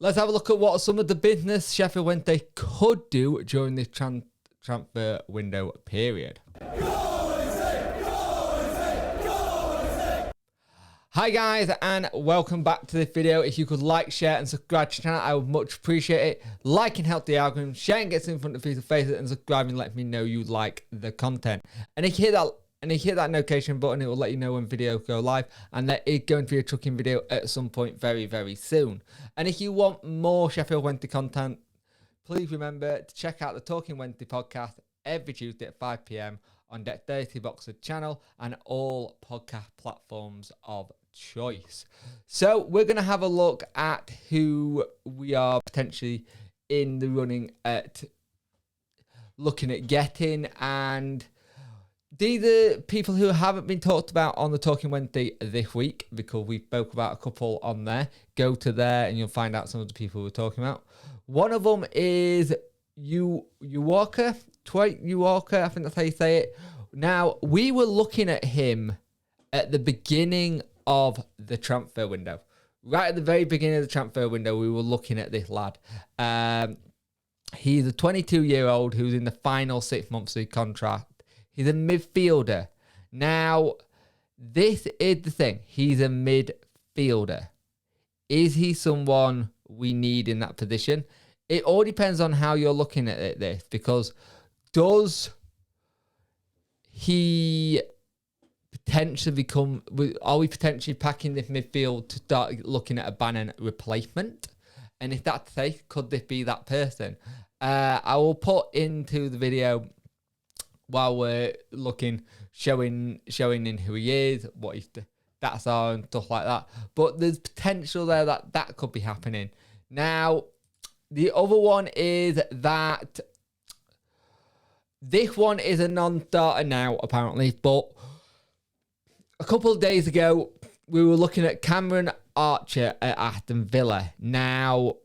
Let's have a look at what some of the business Sheffield Wednesday could do during this transfer window period. Hi guys, and welcome back to this video. If you could like, share and subscribe to the channel, I would much appreciate it. Liking helps the algorithm, sharing gets in front of people's faces, and subscribing lets me know you like the content. And if you hit that notification button, it will let you know when videos go live, and there is going to be a trucking video at some point very, very soon. And if you want more Sheffield Wednesday content, please remember to check out the Talking Wednesday podcast every Tuesday at 5 PM on Deck 30 Boxer channel and all podcast platforms of choice. So we're going to have a look at who we are potentially in the running at looking at getting, and these are people who haven't been talked about on the Talking Wednesday this week because we spoke about a couple on there. Go to there and you'll find out some of the people we're talking about. One of them is Walker, I think that's how you say it. Now, we were looking at him at the beginning of the transfer window. Right at the very beginning of the transfer window, we were looking at this lad. He's a 22-year-old who's in the final 6 months of his contract. He's a midfielder. Now, this is the thing. He's a midfielder. Is he someone we need in that position? It all depends on how you're looking at this, because does he potentially are we potentially packing this midfield to start looking at a Bannon replacement? And if that's the case, could this be that person? I will put into the video while we're looking, showing in who he is, what his stats are and stuff like that. But there's potential there that could be happening. Now, the other one is that this one is a non-starter now, apparently, but a couple of days ago, we were looking at Cameron Archer at Aston Villa. Now,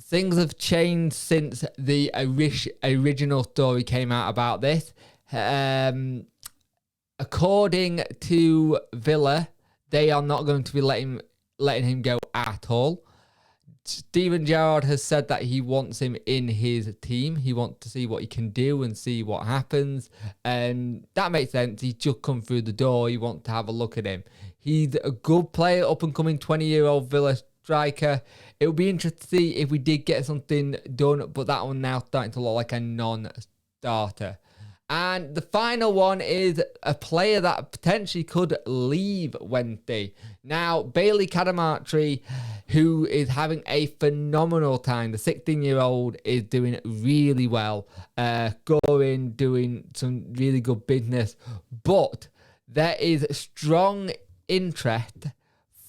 things have changed since the original story came out about this. According to Villa, they are not going to be letting him go at all. Steven Gerrard has said that he wants him in his team. He wants to see what he can do and see what happens. And that makes sense. He's just come through the door. You want to have a look at him. He's a good player, up-and-coming 20-year-old Villa striker. It would be interesting to see if we did get something done, but that one now starting to look like a non-starter. And the final one is a player that potentially could leave Wednesday. Now, Bailey Cadamartri, who is having a phenomenal time. The 16-year-old is doing really well, doing some really good business. But there is strong interest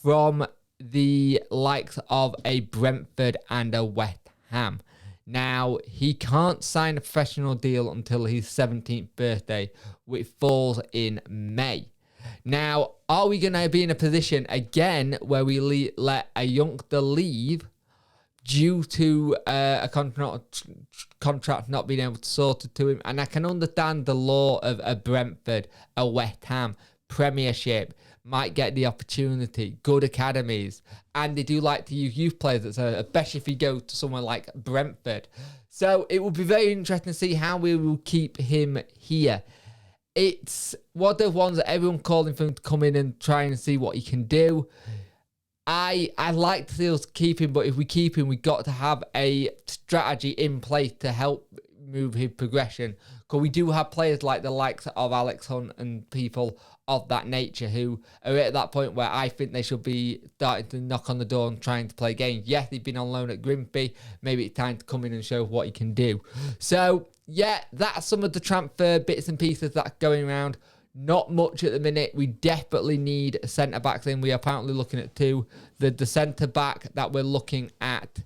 from the likes of a Brentford and a West Ham. Now, he can't sign a professional deal until his 17th birthday, which falls in May. Now, are we going to be in a position again where we let a youngster leave due to a contract not being able to sort it to him? And I can understand the law of a Brentford, a West Ham, Premiership, might get the opportunity, good academies, and they do like to use youth players, especially if you go to somewhere like Brentford. So it will be very interesting to see how we will keep him here. It's one of the ones that everyone calling for him to come in and try and see what he can do. I like to see us keep him, but if we keep him, we've got to have a strategy in place to help move his progression, because we do have players like the likes of Alex Hunt and people of that nature who are at that point where I think they should be starting to knock on the door and trying to play games. Yes, he's been on loan at Grimsby. Maybe it's time to come in and show what he can do. So, yeah, that's some of the transfer bits and pieces that's going around. Not much at the minute. We definitely need centre-backs in. We are apparently looking at two. The centre-back that we're looking at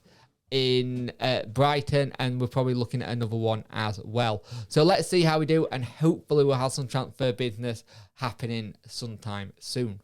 in Brighton, and we're probably looking at another one as well. So let's see how we do, and hopefully we'll have some transfer business happening sometime soon.